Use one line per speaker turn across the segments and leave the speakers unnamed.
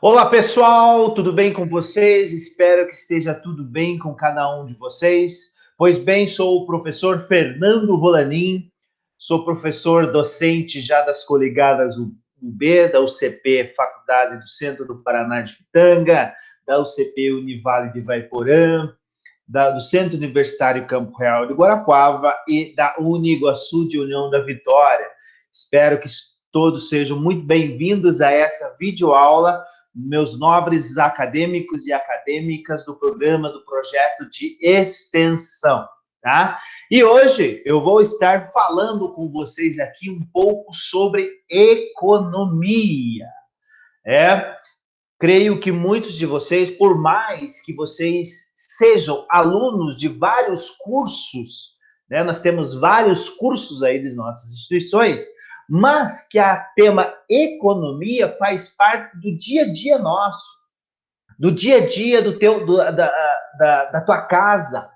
Olá, pessoal, tudo bem com vocês? Espero que esteja tudo bem com cada um de vocês. Pois bem, sou o professor Fernando Volanin, sou professor docente já das coligadas UB, da UCP Faculdade do Centro do Paraná de Pitanga, da UCP Univale de Vaiporã, do Centro Universitário Campo Real de Guarapuava e da Uniguaçu de União da Vitória. Espero que todos sejam muito bem-vindos a essa videoaula, meus nobres acadêmicos e acadêmicas do programa, do projeto de extensão, tá? E hoje eu vou estar falando com vocês aqui um pouco sobre economia. Creio que muitos de vocês, por mais que vocês sejam alunos de vários cursos, né? Nós temos vários cursos aí das nossas instituições, mas que a tema economia faz parte do dia a dia nosso, do dia a dia da tua casa,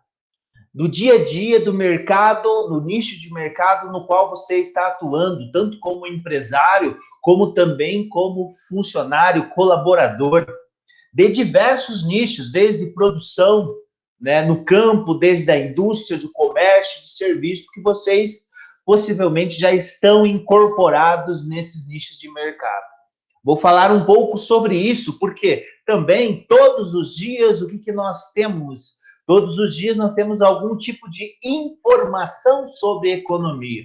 do dia a dia do mercado, no nicho de mercado no qual você está atuando, tanto como empresário, como também como funcionário, colaborador, de diversos nichos, desde produção, né, no campo, desde a indústria, do comércio, de serviço, que vocês possivelmente já estão incorporados nesses nichos de mercado. Vou falar um pouco sobre isso, porque também todos os dias o que nós temos? Todos os dias nós temos algum tipo de informação sobre economia.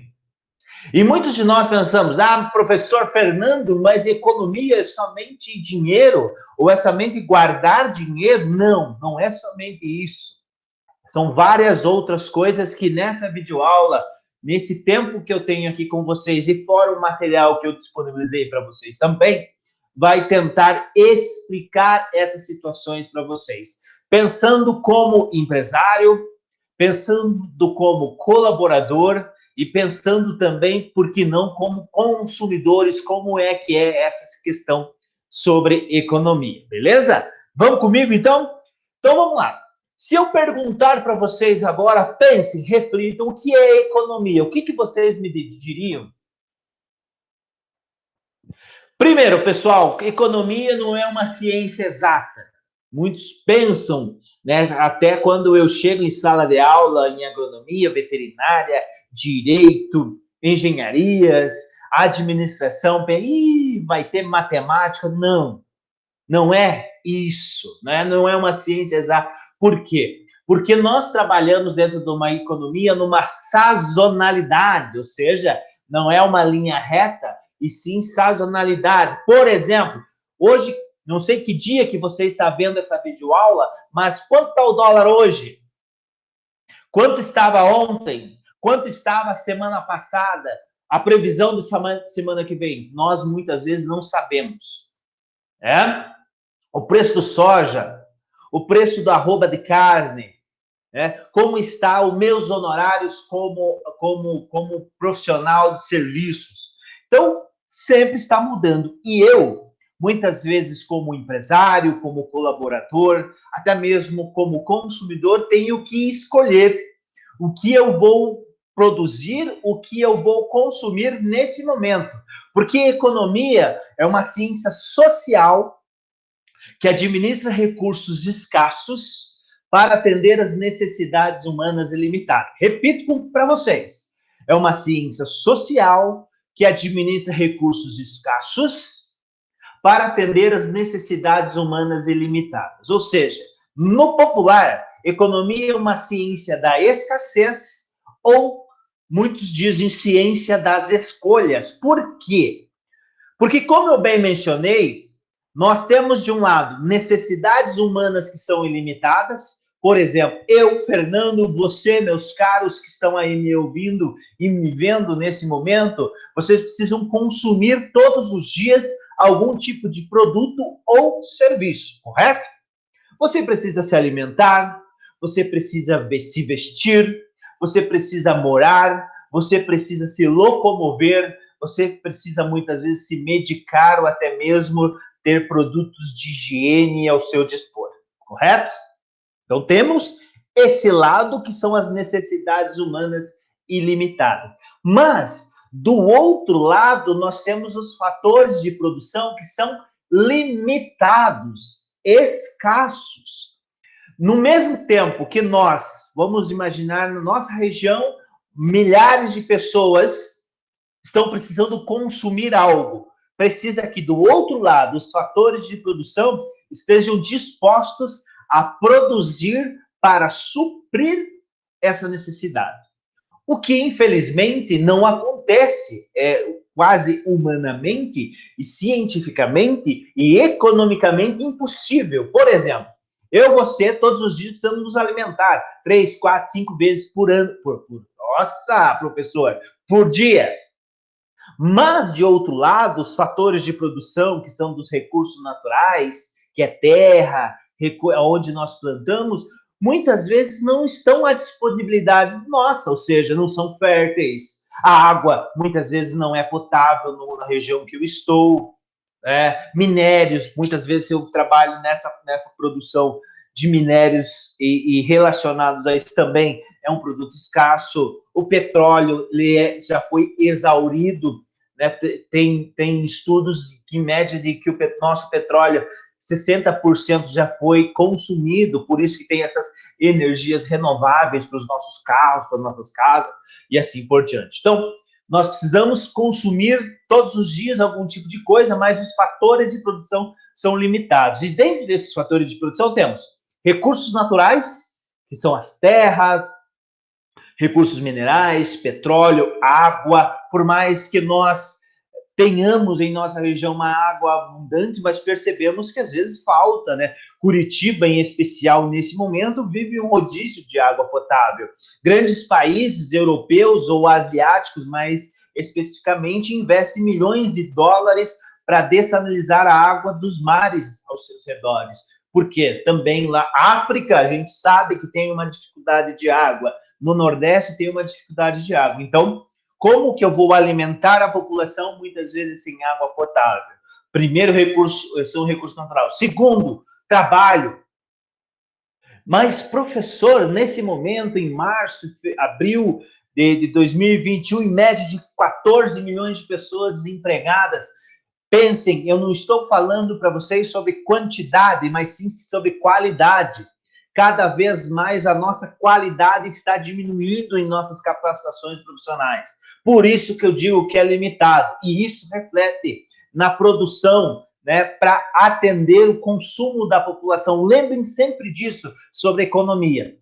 E muitos de nós pensamos, professor Fernando, mas economia é somente dinheiro? Ou é somente guardar dinheiro? Não, não é somente isso. São várias outras coisas que nessa videoaula, nesse tempo que eu tenho aqui com vocês e fora o material que eu disponibilizei para vocês também, vai tentar explicar essas situações para vocês. Pensando como empresário, pensando como colaborador e pensando também, por que não, como consumidores, como é que é essa questão sobre economia, beleza? Vamos comigo, então? Então, vamos lá. Se eu perguntar para vocês agora, pensem, reflitam, o que é economia? O que vocês me diriam? Primeiro, pessoal, economia não é uma ciência exata. Muitos pensam, né, até quando eu chego em sala de aula, em agronomia, veterinária, direito, engenharias, administração, vai ter matemática. Não, não é isso, né? Não é uma ciência exata. Por quê? Porque nós trabalhamos dentro de uma economia numa sazonalidade, ou seja, não é uma linha reta, e sim sazonalidade. Por exemplo, hoje, não sei que dia que você está vendo essa videoaula, mas quanto está o dólar hoje? Quanto estava ontem? Quanto estava a semana passada? A previsão da semana que vem? Nós muitas vezes não sabemos. O preço do soja, o preço da arroba de carne, como está os meus honorários como profissional de serviços. Então, sempre está mudando. E eu, muitas vezes, como empresário, como colaborador, até mesmo como consumidor, tenho que escolher o que eu vou produzir, o que eu vou consumir nesse momento. Porque economia é uma ciência social que administra recursos escassos para atender às necessidades humanas ilimitadas. Repito para vocês, é uma ciência social que administra recursos escassos para atender às necessidades humanas ilimitadas. Ou seja, no popular, economia é uma ciência da escassez ou muitos dizem ciência das escolhas. Por quê? Porque, como eu bem mencionei, nós temos, de um lado, necessidades humanas que são ilimitadas. Por exemplo, eu, Fernando, você, meus caros que estão aí me ouvindo e me vendo nesse momento, vocês precisam consumir todos os dias algum tipo de produto ou serviço, correto? Você precisa se alimentar, você precisa se vestir, você precisa morar, você precisa se locomover, você precisa muitas vezes se medicar ou até mesmo ter produtos de higiene ao seu dispor, correto? Então temos esse lado que são as necessidades humanas ilimitadas. Mas do outro lado nós temos os fatores de produção que são limitados, escassos. No mesmo tempo que nós, vamos imaginar, na nossa região, milhares de pessoas estão precisando consumir algo. Precisa que, do outro lado, os fatores de produção estejam dispostos a produzir para suprir essa necessidade. O que, infelizmente, não acontece quase humanamente e cientificamente e economicamente impossível. Por exemplo, eu e você, todos os dias, precisamos nos alimentar 3, 4, 5 vezes por ano. Nossa, professor, por dia. Mas, de outro lado, os fatores de produção, que são dos recursos naturais, que é terra, onde nós plantamos, muitas vezes não estão à disponibilidade nossa, ou seja, não são férteis. A água, muitas vezes, não é potável na região que eu estou. Minérios, muitas vezes eu trabalho nessa produção de minérios e relacionados a isso também, é um produto escasso. O petróleo já foi exaurido, né? Tem estudos que, em média, de que o nosso petróleo, 60% já foi consumido, por isso que tem essas energias renováveis para os nossos carros, para as nossas casas, e assim por diante. Então, nós precisamos consumir todos os dias algum tipo de coisa, mas os fatores de produção são limitados. E dentro desses fatores de produção temos recursos naturais, que são as terras, recursos minerais, petróleo, água. Por mais que nós tenhamos em nossa região uma água abundante, mas percebemos que às vezes falta, né? Curitiba, em especial, nesse momento, vive um rodízio de água potável. Grandes países europeus ou asiáticos, mais especificamente, investem milhões de dólares para dessalinizar a água dos mares aos seus redores. Porque também lá, África, a gente sabe que tem uma dificuldade de água. No Nordeste tem uma dificuldade de água. Então, como que eu vou alimentar a população, muitas vezes, sem água potável? Primeiro recurso, esse é um recurso natural. Segundo, trabalho. Mas, professor, nesse momento, em março, abril de 2021, em média de 14 milhões de pessoas desempregadas. Pensem, eu não estou falando para vocês sobre quantidade, mas sim sobre qualidade. Cada vez mais a nossa qualidade está diminuindo em nossas capacitações profissionais. Por isso que eu digo que é limitado. E isso reflete na produção, né, para atender o consumo da população. Lembrem sempre disso sobre economia.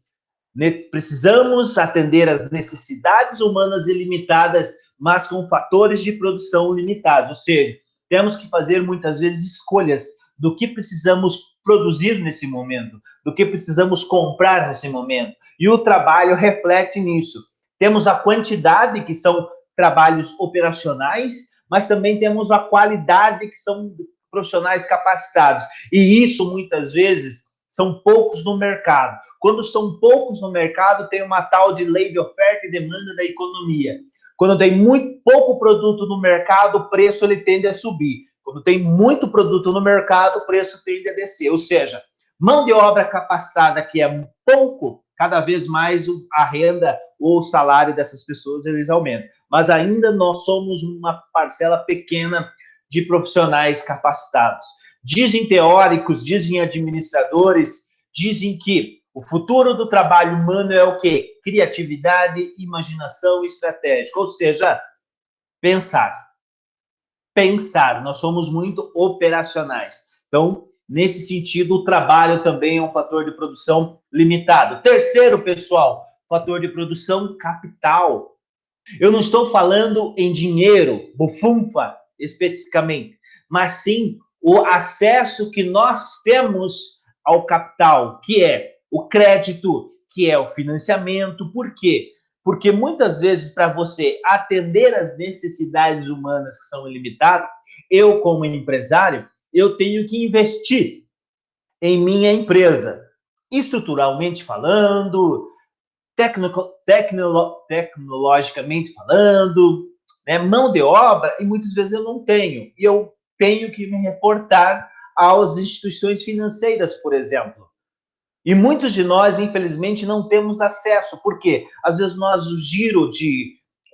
Precisamos atender às necessidades humanas ilimitadas, mas com fatores de produção limitados. Ou seja, temos que fazer muitas vezes escolhas do que precisamos produzir nesse momento, do que precisamos comprar nesse momento. E o trabalho reflete nisso. Temos a quantidade, que são trabalhos operacionais, mas também temos a qualidade, que são profissionais capacitados. E isso, muitas vezes, são poucos no mercado. Quando são poucos no mercado, tem uma tal de lei de oferta e demanda da economia. Quando tem muito pouco produto no mercado, o preço ele tende a subir. Quando tem muito produto no mercado, o preço tende a descer. Ou seja, mão de obra capacitada que é pouco, cada vez mais a renda ou o salário dessas pessoas eles aumentam. Mas ainda nós somos uma parcela pequena de profissionais capacitados. Dizem teóricos, dizem administradores, dizem que o futuro do trabalho humano é o quê? Criatividade, imaginação e estratégia. Ou seja, pensar. Pensar. Nós somos muito operacionais. Então, nesse sentido, o trabalho também é um fator de produção limitado. Terceiro, pessoal, fator de produção, capital. Eu não estou falando em dinheiro, bufunfa, especificamente, mas sim o acesso que nós temos ao capital, que é o crédito, que é o financiamento. Por quê? Porque muitas vezes, para você atender às necessidades humanas que são ilimitadas, eu, como empresário, eu tenho que investir em minha empresa, estruturalmente falando, tecnologicamente falando, né, mão de obra, e muitas vezes eu não tenho. E eu tenho que me reportar às instituições financeiras, por exemplo. E muitos de nós, infelizmente, não temos acesso. Por quê? Às vezes o giro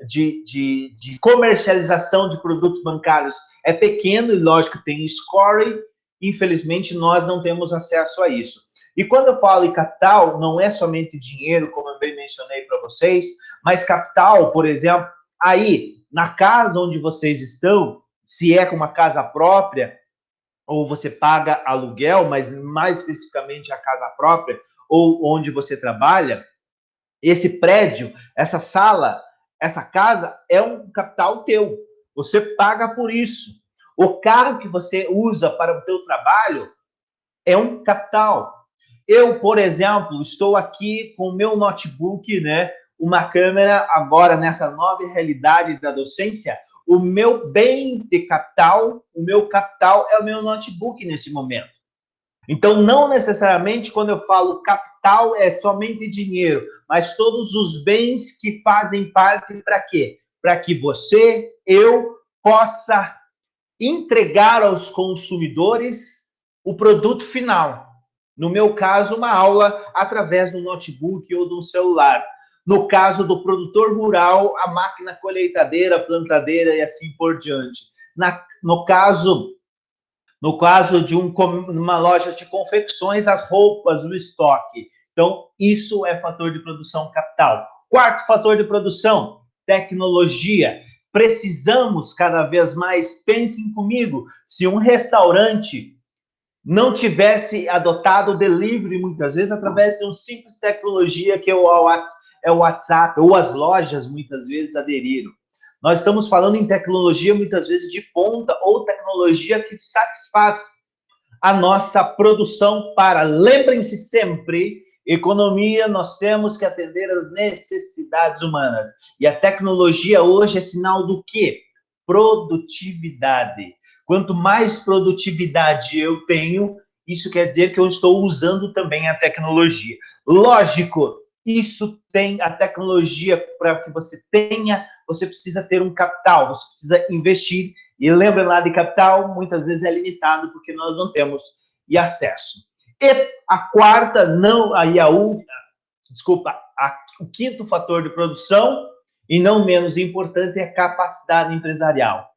de comercialização de produtos bancários é pequeno e, lógico, tem score. Infelizmente, nós não temos acesso a isso. E quando eu falo em capital, não é somente dinheiro, como eu bem mencionei para vocês, mas capital, por exemplo, aí, na casa onde vocês estão, se é com uma casa própria, ou você paga aluguel, mas mais especificamente a casa própria, ou onde você trabalha, esse prédio, essa sala, essa casa é um capital teu. Você paga por isso. O carro que você usa para o teu trabalho é um capital. Eu, por exemplo, estou aqui com o meu notebook, né? Uma câmera agora nessa nova realidade da docência. O meu bem de capital, o meu capital é o meu notebook nesse momento. Então, não necessariamente quando eu falo capital é somente dinheiro, mas todos os bens que fazem parte para quê? Para que você, eu, possa entregar aos consumidores o produto final. No meu caso, uma aula através do notebook ou do celular. No caso do produtor rural, a máquina colheitadeira, plantadeira e assim por diante. No caso de uma loja de confecções, as roupas, o estoque. Então, isso é fator de produção capital. Quarto fator de produção, tecnologia. Precisamos cada vez mais, pensem comigo, se um restaurante não tivesse adotado o delivery, muitas vezes, através de uma simples tecnologia que é o WhatsApp, ou as lojas, muitas vezes, aderiram. Nós estamos falando em tecnologia, muitas vezes, de ponta, ou tecnologia que satisfaz a nossa produção para, lembrem-se sempre, economia, nós temos que atender às necessidades humanas. E a tecnologia hoje é sinal do quê? Produtividade. Quanto mais produtividade eu tenho, isso quer dizer que eu estou usando também a tecnologia. Lógico, isso tem a tecnologia para que você tenha, você precisa ter um capital, você precisa investir. E lembra lá de capital, muitas vezes é limitado porque nós não temos acesso. E a quarta, não, aí a última, desculpa, o quinto fator de produção, e não menos importante, é a capacidade empresarial.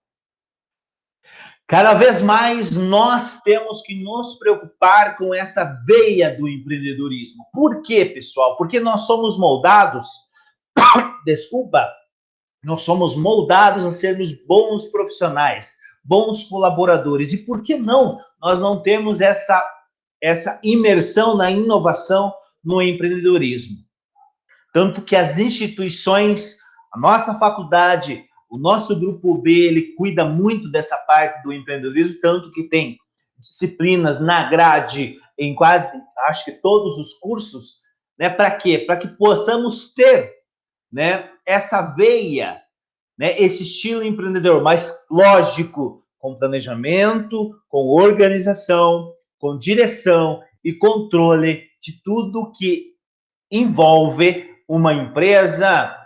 Cada vez mais nós temos que nos preocupar com essa veia do empreendedorismo. Por quê, pessoal? Porque nós somos moldados, desculpa, nós somos moldados a sermos bons profissionais, bons colaboradores. E por que não? Nós não temos essa imersão na inovação, no empreendedorismo. Tanto que as instituições, a nossa faculdade, o nosso grupo B, ele cuida muito dessa parte do empreendedorismo, tanto que tem disciplinas na grade em quase, acho que todos os cursos, né? Para quê? Para que possamos ter, né, essa veia, né, esse estilo empreendedor, mas lógico, com planejamento, com organização, com direção e controle de tudo que envolve uma empresa,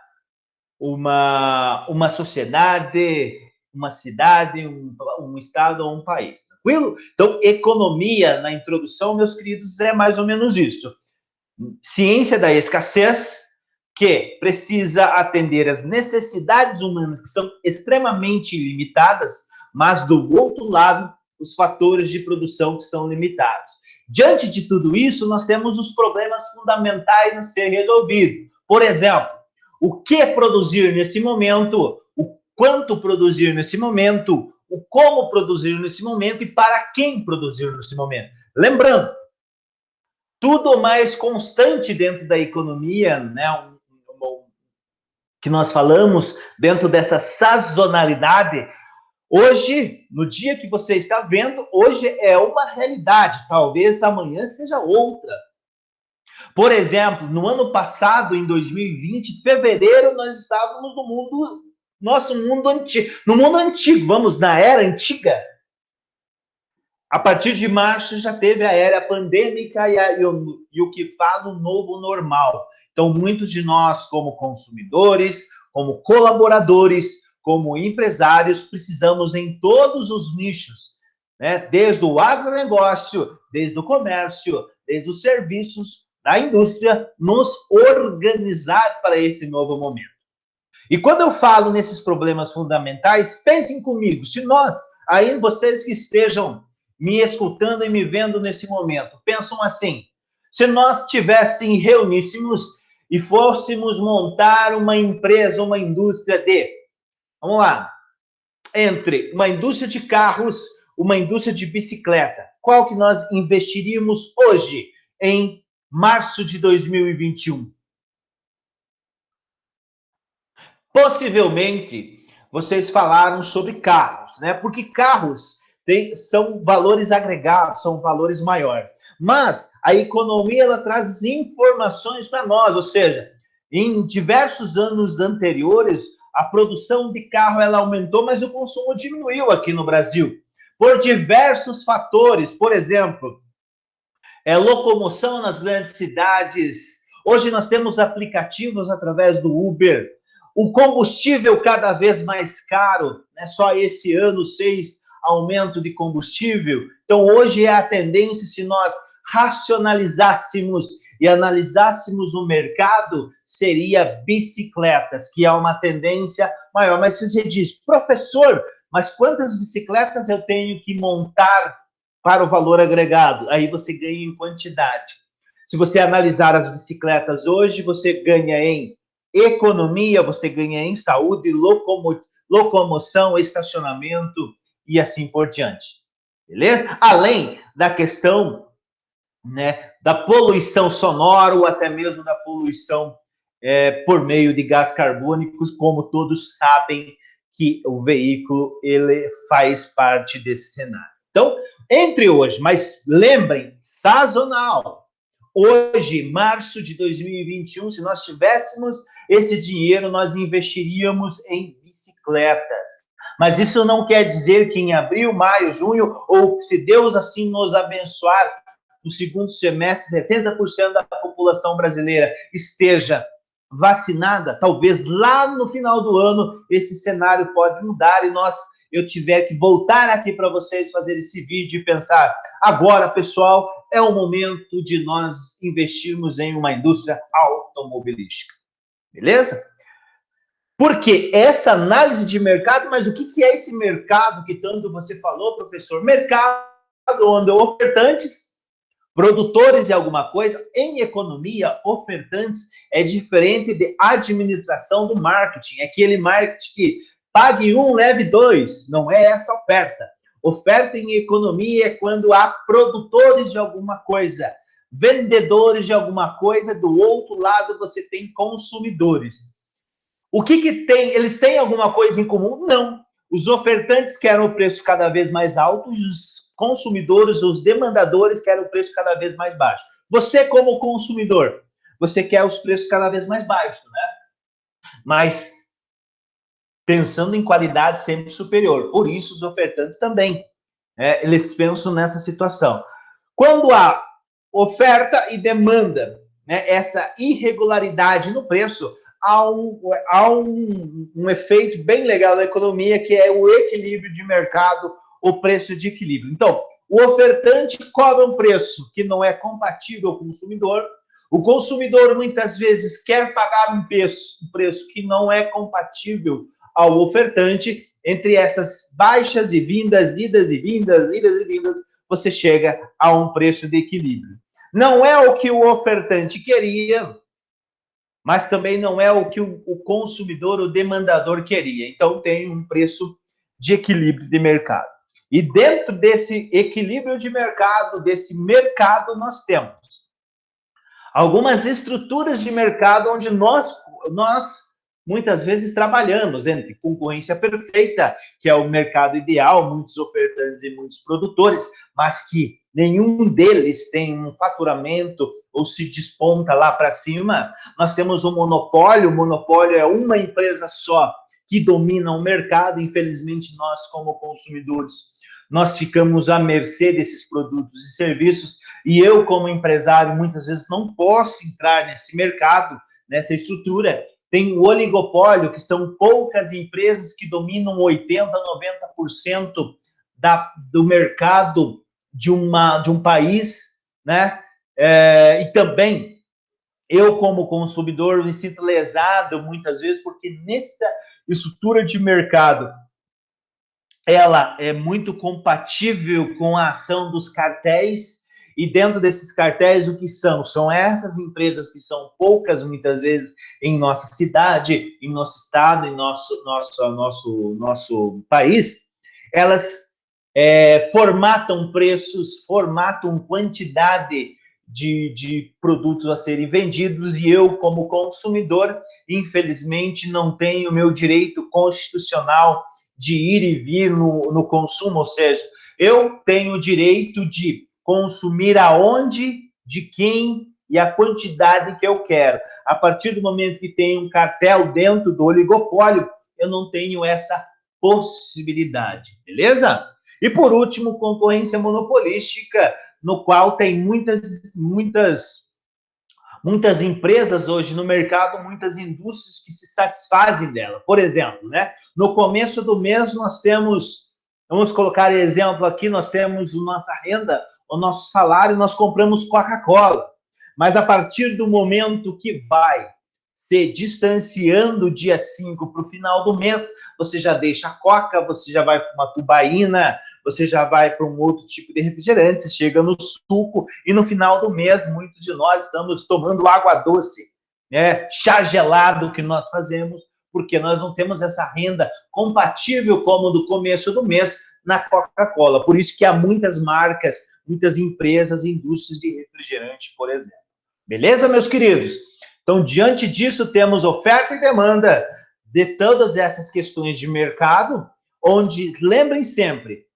uma sociedade, uma cidade, um estado ou um país. Tranquilo? Então, economia, na introdução, meus queridos, é mais ou menos isso. Ciência da escassez, que precisa atender às necessidades humanas, que são extremamente limitadas, mas, do outro lado, os fatores de produção que são limitados. Diante de tudo isso, nós temos os problemas fundamentais a ser resolvidos. Por exemplo, o que produzir nesse momento, o quanto produzir nesse momento, o como produzir nesse momento e para quem produzir nesse momento. Lembrando, tudo mais constante dentro da economia, né, que nós falamos, dentro dessa sazonalidade, hoje, no dia que você está vendo, hoje é uma realidade, talvez amanhã seja outra. Por exemplo, no ano passado, em 2020, fevereiro, nós estávamos no mundo, nosso mundo antigo, no mundo antigo, vamos, na era antiga. A partir de março já teve a era pandêmica e o que fala o novo normal. Então, muitos de nós, como consumidores, como colaboradores, como empresários, precisamos em todos os nichos, né? Desde o agronegócio, desde o comércio, desde os serviços, da indústria, nos organizar para esse novo momento. E quando eu falo nesses problemas fundamentais, pensem comigo, se nós, aí vocês que estejam me escutando e me vendo nesse momento, pensam assim, se nós reuníssemos e fôssemos montar uma empresa, uma indústria vamos lá, entre uma indústria de carros, uma indústria de bicicleta, qual que nós investiríamos hoje, em março de 2021? Possivelmente, vocês falaram sobre carros, né? Porque carros são valores agregados, são valores maiores. Mas a economia ela traz informações para nós, ou seja, em diversos anos anteriores, a produção de carro ela aumentou, mas o consumo diminuiu aqui no Brasil. Por diversos fatores, por exemplo, locomoção nas grandes cidades. Hoje nós temos aplicativos através do Uber. O combustível cada vez mais caro, né? Só esse ano, 6 aumento de combustível. Então, hoje é a tendência, se nós racionalizássemos e analisássemos o mercado, seria bicicletas, que é uma tendência maior. Mas você diz, professor, mas quantas bicicletas eu tenho que montar para o valor agregado? Aí você ganha em quantidade. Se você analisar as bicicletas hoje, você ganha em economia, você ganha em saúde, locomoção, estacionamento e assim por diante. Beleza? Além da questão, né, da poluição sonora ou até mesmo da poluição por meio de gás carbônicos, como todos sabem que o veículo ele faz parte desse cenário. Então, entre hoje, mas lembrem, sazonal. Hoje, março de 2021, se nós tivéssemos esse dinheiro, nós investiríamos em bicicletas. Mas isso não quer dizer que em abril, maio, junho, ou se Deus assim nos abençoar, no segundo semestre, 70% da população brasileira esteja vacinada, talvez lá no final do ano esse cenário pode mudar e eu tiver que voltar aqui para vocês fazer esse vídeo e pensar, agora, pessoal, é o momento de nós investirmos em uma indústria automobilística. Beleza? Porque essa análise de mercado, mas o que é esse mercado que tanto você falou, professor? Mercado onde ofertantes, produtores de alguma coisa, em economia, ofertantes é diferente de administração do marketing. É aquele marketing que pague um, leve dois. Não é essa oferta. Oferta em economia é quando há produtores de alguma coisa, vendedores de alguma coisa, do outro lado você tem consumidores. O que tem? Eles têm alguma coisa em comum? Não. Os ofertantes querem o preço cada vez mais alto e os consumidores, os demandadores querem o preço cada vez mais baixo. Você, como consumidor, você quer os preços cada vez mais baixos, né? Mas pensando em qualidade sempre superior. Por isso, os ofertantes também, eles pensam nessa situação. Quando há oferta e demanda, né, essa irregularidade no preço, há um efeito bem legal da economia, que é o equilíbrio de mercado, o preço de equilíbrio. Então, o ofertante cobra um preço que não é compatível com o consumidor, o consumidor muitas vezes quer pagar um preço que não é compatível ao ofertante. Entre essas baixas e vindas, idas e vindas, você chega a um preço de equilíbrio. Não é o que o ofertante queria, mas também não é o que o consumidor, o demandador queria. Então, tem um preço de equilíbrio de mercado. E dentro desse equilíbrio de mercado, nós temos algumas estruturas de mercado onde nós muitas vezes trabalhamos entre concorrência perfeita, que é o mercado ideal, muitos ofertantes e muitos produtores, mas que nenhum deles tem um faturamento ou se desponta lá para cima. Nós temos um monopólio, o monopólio é uma empresa só que domina o mercado. Infelizmente, nós, como consumidores, nós ficamos à mercê desses produtos e serviços, e eu, como empresário, muitas vezes não posso entrar nesse mercado, nessa estrutura. Tem o oligopólio, que são poucas empresas que dominam 80%, 90% do mercado de um país, né? E também Eu, como consumidor, me sinto lesado muitas vezes, porque nessa estrutura de mercado, ela é muito compatível com a ação dos cartéis, e dentro desses cartéis, o que são? São essas empresas que são poucas, muitas vezes, em nossa cidade, em nosso estado, em nosso país, elas formatam preços, formatam quantidade de produtos a serem vendidos, e eu, como consumidor, infelizmente, não tenho meu direito constitucional de ir e vir no consumo, ou seja, eu tenho o direito de consumir aonde, de quem e a quantidade que eu quero. A partir do momento que tem um cartel dentro do oligopólio, eu não tenho essa possibilidade, beleza? E por último, concorrência monopolística, no qual tem muitas empresas hoje no mercado, muitas indústrias que se satisfazem dela. Por exemplo, né, no começo do mês nós temos, vamos colocar exemplo aqui, nós temos a nossa renda, o nosso salário, nós compramos Coca-Cola. Mas a partir do momento que vai se distanciando dia 5 para o final do mês, você já deixa a Coca, você já vai para uma tubaína, você já vai para um outro tipo de refrigerante, você chega no suco, e no final do mês, muitos de nós estamos tomando água doce, né? Chá gelado que nós fazemos, porque nós não temos essa renda compatível como do começo do mês na Coca-Cola. Por isso que há muitas marcas, muitas empresas, indústrias de refrigerante, por exemplo. Beleza, meus queridos? Então, diante disso, temos oferta e demanda de todas essas questões de mercado, onde, lembrem sempre,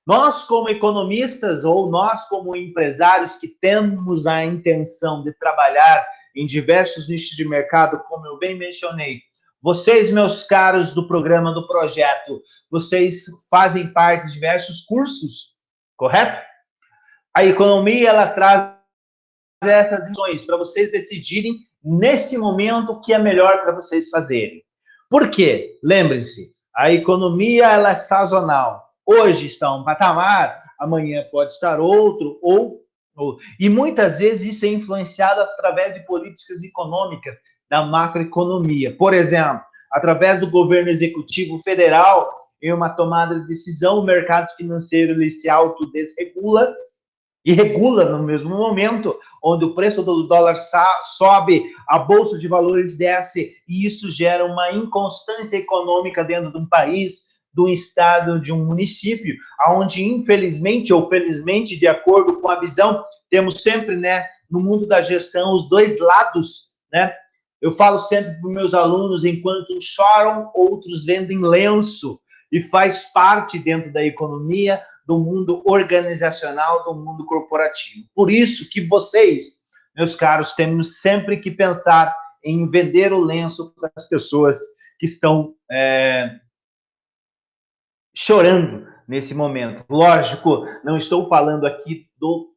nós, como economistas, ou nós, como empresários que temos a intenção de trabalhar em diversos nichos de mercado, como eu bem mencionei, vocês, meus caros do programa, do projeto, vocês fazem parte de diversos cursos, correto? A economia, ela traz essas ações para vocês decidirem, nesse momento, o que é melhor para vocês fazerem. Por quê? Lembrem-se, a economia, ela é sazonal. Hoje está um patamar, amanhã pode estar outro, e muitas vezes isso é influenciado através de políticas econômicas da macroeconomia. Por exemplo, através do governo executivo federal, em uma tomada de decisão, o mercado financeiro ele se autodesregula e regula no mesmo momento, onde o preço do dólar sobe, a bolsa de valores desce, e isso gera uma inconstância econômica dentro de um país, de um estado, de um município, onde, infelizmente ou felizmente, de acordo com a visão, temos sempre, né, no mundo da gestão, os dois lados, né? Eu falo sempre para os meus alunos, enquanto choram, outros vendem lenço, e faz parte dentro da economia, do mundo organizacional, do mundo corporativo. Por isso que vocês, meus caros, temos sempre que pensar em vender o lenço para as pessoas que estão chorando nesse momento. Lógico, não estou falando aqui do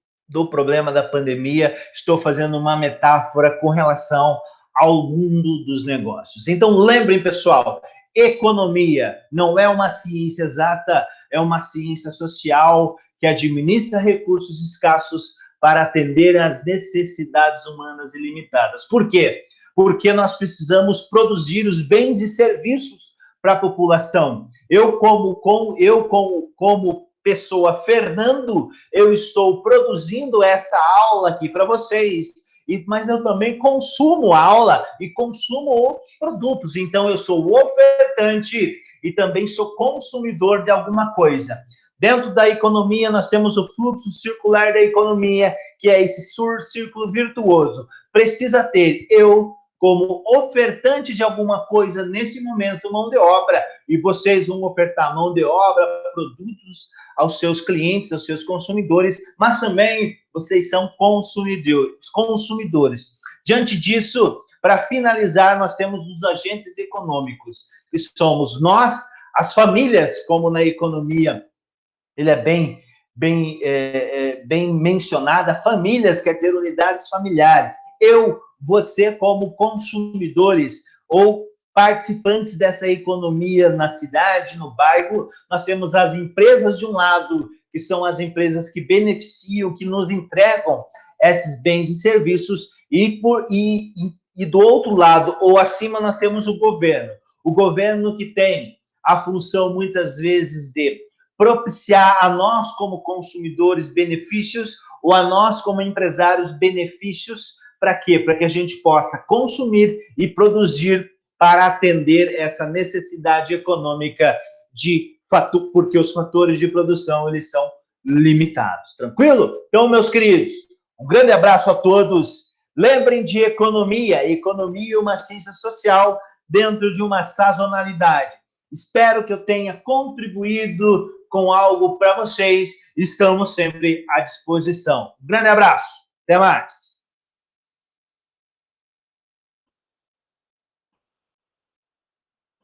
problema da pandemia, estou fazendo uma metáfora com relação ao mundo dos negócios. Então, lembrem, pessoal, economia não é uma ciência exata, é uma ciência social que administra recursos escassos para atender às necessidades humanas ilimitadas. Por quê? Porque nós precisamos produzir os bens e serviços para a população. Eu, como pessoa, Fernando, eu estou produzindo essa aula aqui para vocês, mas eu também consumo aula e consumo outros produtos. Então, eu sou ofertante e também sou consumidor de alguma coisa. Dentro da economia, nós temos o fluxo circular da economia, que é esse círculo virtuoso. Precisa ter eu, como ofertante de alguma coisa, nesse momento, mão de obra, e vocês vão ofertar mão de obra, produtos aos seus clientes, aos seus consumidores, mas também vocês são consumidores. Diante disso, para finalizar, nós temos os agentes econômicos, que somos nós, as famílias, como na economia, ele é bem mencionada, famílias, quer dizer, unidades familiares. Eu, você, como consumidores ou participantes dessa economia na cidade, no bairro, nós temos as empresas de um lado, que são as empresas que beneficiam, que nos entregam esses bens e serviços, E do outro lado, ou acima, nós temos o governo que tem a função, muitas vezes, de propiciar a nós, como consumidores, benefícios, ou a nós, como empresários, benefícios. Para quê? Para que a gente possa consumir e produzir para atender essa necessidade econômica porque os fatores de produção, eles são limitados. Tranquilo? Então, meus queridos, um grande abraço a todos. Lembrem de economia. Economia é uma ciência social dentro de uma sazonalidade. Espero que eu tenha contribuído com algo para vocês. Estamos sempre à disposição. Um grande abraço. Até mais.